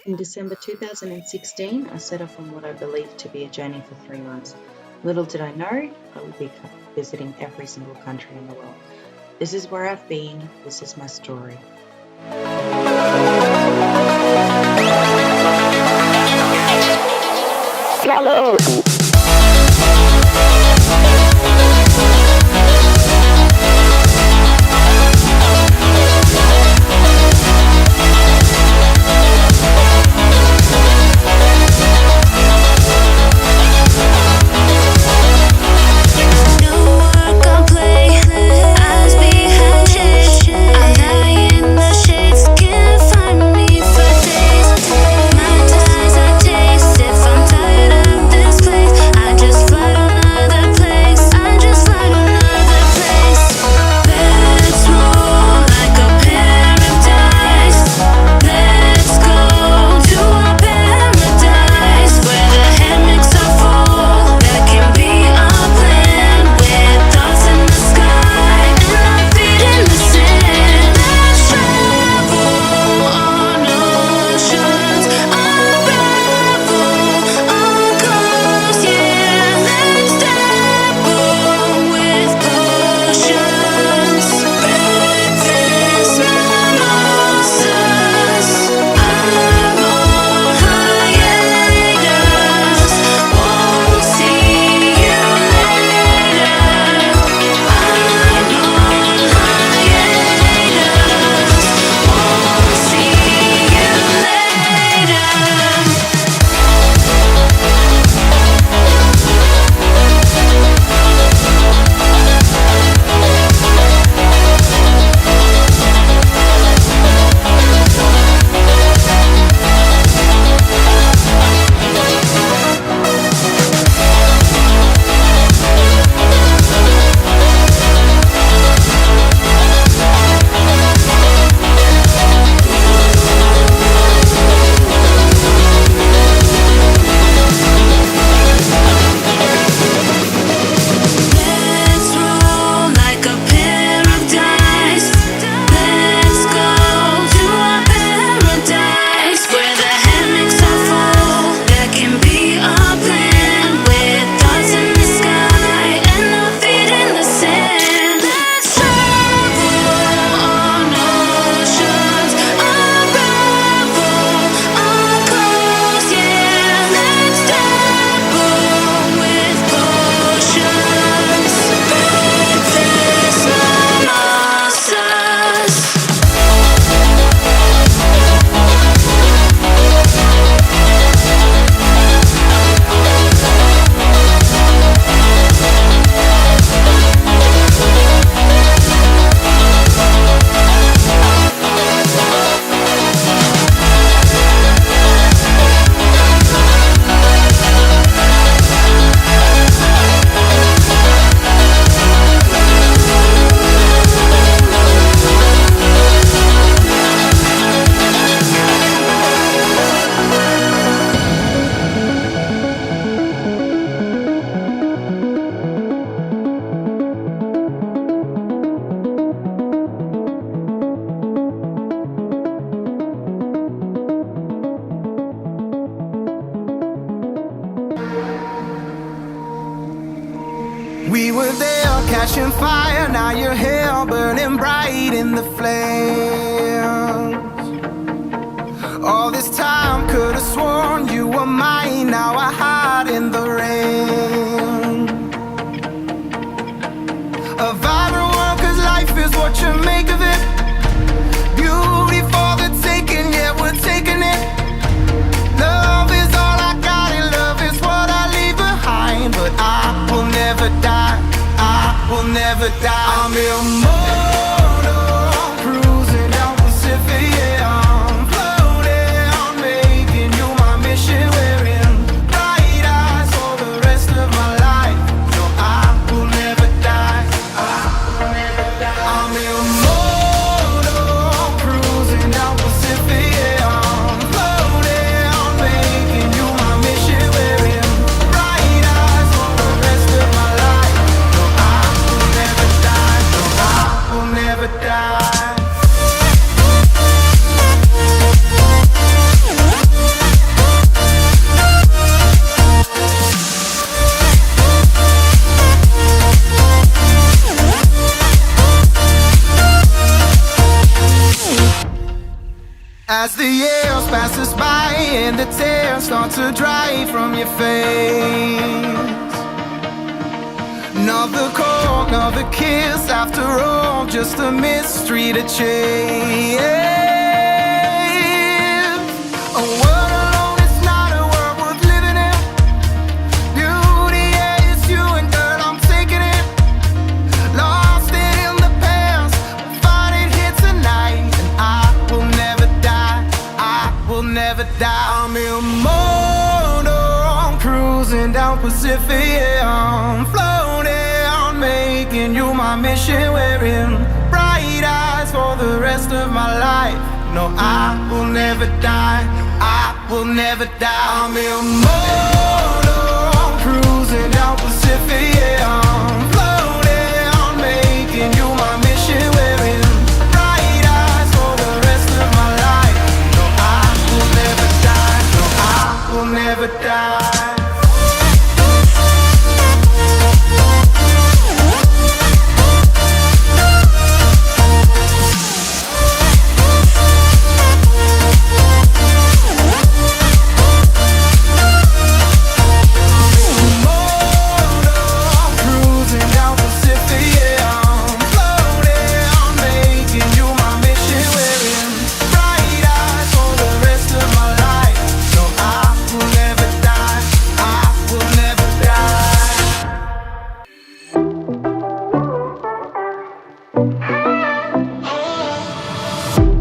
In December 2016, I set off on what I believed to be a journey for 3 months. Little did I know I would be visiting every single country in the world. This is where I've been, this is my story. Hello. We were there catching fire, now you're here burning bright in the flames. All this time could have sworn you were mine, now I hide in the rain. A vibrant world, 'cause life is what you make of it. Beauty for the taking, yeah, we're taking it. Love is all I got and love is what I leave behind. But I will never die, I will never die. I'm immortal, cruising down Pacific, yeah, I'm floating, making you my mission. Wearing bright eyes for the rest of my life. No, I will never die, I will never die. I'm immortal, cruising down Pacific, yeah, I'm floating, making you my mission. Wearing bright eyes for the rest of my life. No, I will never die, no, I will never years pass us by and the tears start to dry from your face. Another call, another kiss, after all, just a mystery to chase. A world alone is not a world worth living in. Beauty, yeah, it's you, and girl, I'm taking it. Lost it in the past, find it here tonight. And I will never die, I will never die. I'm immortal, cruising down Pacific, yeah, I'm floating, making you my mission, wearing bright eyes for the rest of my life. No, I will never die, I will never die. I'm immortal, cruising down Pacific, yeah, I'm floating, making you my mission, wearing bright eyes for the rest of my life. No, I will never die, no, I will never die.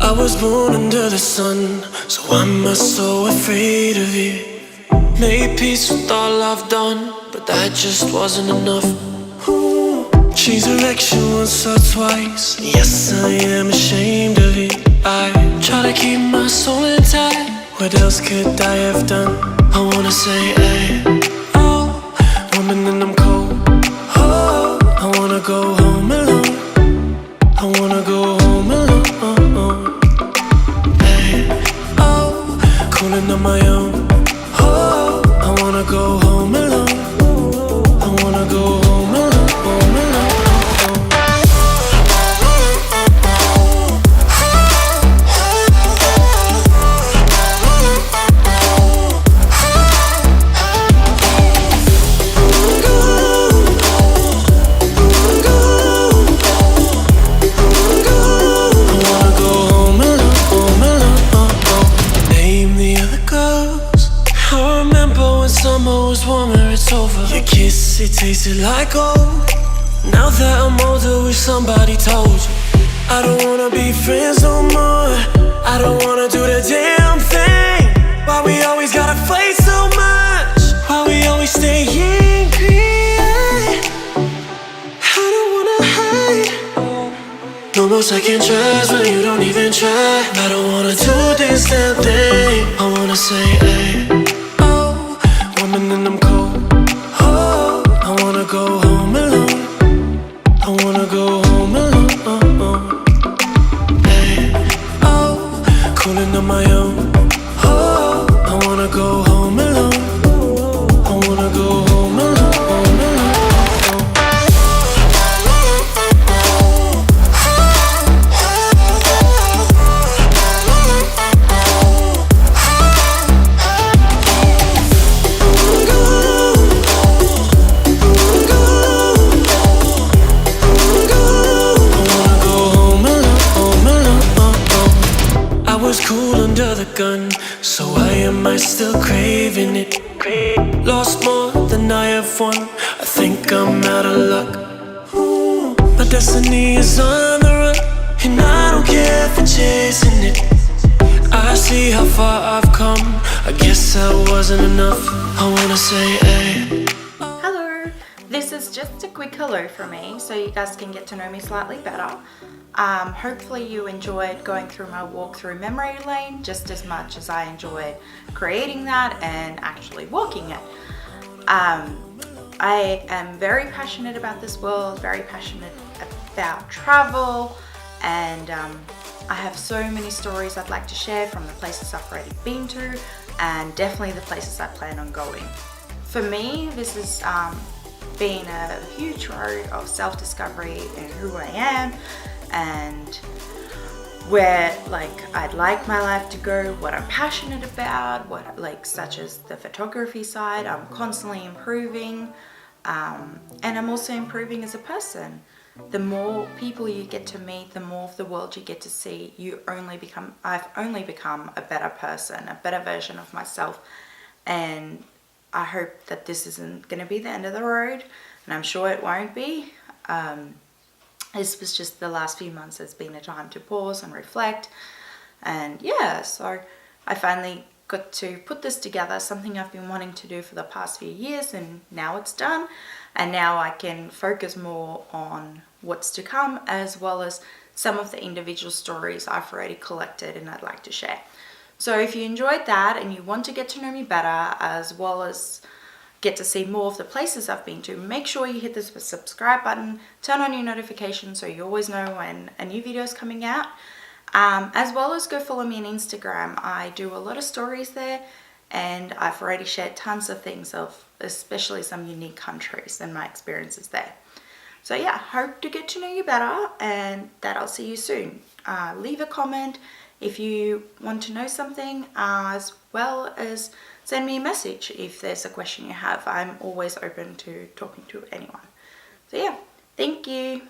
I was born under the sun, so why am I so afraid of you? Made peace with all I've done, but that just wasn't enough. Ooh. Changed direction once or twice, yes, I am ashamed of it. I try to keep my soul intact, what else could I have done? I wanna say, hey, oh, woman, and I'm cold. Oh, I wanna go home alone, I wanna go home alone. Cooling on my own. Oh, I wanna go home alone. I wanna go home alone, home alone. Your kiss, it tasted like gold. Now that I'm older, wish somebody told you I don't wanna be friends no more. I don't wanna do the damn thing. Why we always gotta fight so much? Why we always stay angry? I don't wanna hide. No more second tries when you don't even try. I don't wanna do this damn thing. I wanna say, hey, oh, woman, and I'm cold. I wanna go home alone. I wanna go home alone. Hey, oh, cooling on my own. Oh, I wanna go home alone. I wanna go home alone. Gun, so why am I still craving it? Lost more than I have won. I think I'm out of luck. Ooh, my destiny is on the run, and I don't care for chasing it. I see how far I've come. I guess that wasn't enough. I wanna say, hey. Hello, this is just a quick hello from me so you guys can get to know me slightly better. Hopefully you enjoyed going through my walk through memory lane just as much as I enjoyed creating that and actually walking it. I am very passionate about this world, very passionate about travel, and I have so many stories I'd like to share from the places I've already been to and definitely the places I plan on going. For me, this has been a huge road of self-discovery in who I am and where like I'd like my life to go, what I'm passionate about, what like such as the photography side. I'm constantly improving, and I'm also improving as a person. The more people you get to meet, the more of the world you get to see, I've only become a better person, a better version of myself. And I hope that this isn't going to be the end of the road, and I'm sure it won't be. This was just the last few months has been a time to pause and reflect. And yeah, so I finally got to put this together, something I've been wanting to do for the past few years, and now it's done. And now I can focus more on what's to come, as well as some of the individual stories I've already collected and I'd like to share. So if you enjoyed that and you want to get to know me better, as well as get to see more of the places I've been to, make sure you hit the subscribe button, turn on your notifications so you always know when a new video is coming out. As well as go follow me on Instagram. I do a lot of stories there, and I've already shared tons of things of especially some unique countries and my experiences there. So yeah, hope to get to know you better, and that I'll see you soon. Leave a comment if you want to know something, as well as send me a message if there's a question you have. I'm always open to talking to anyone. So yeah, thank you.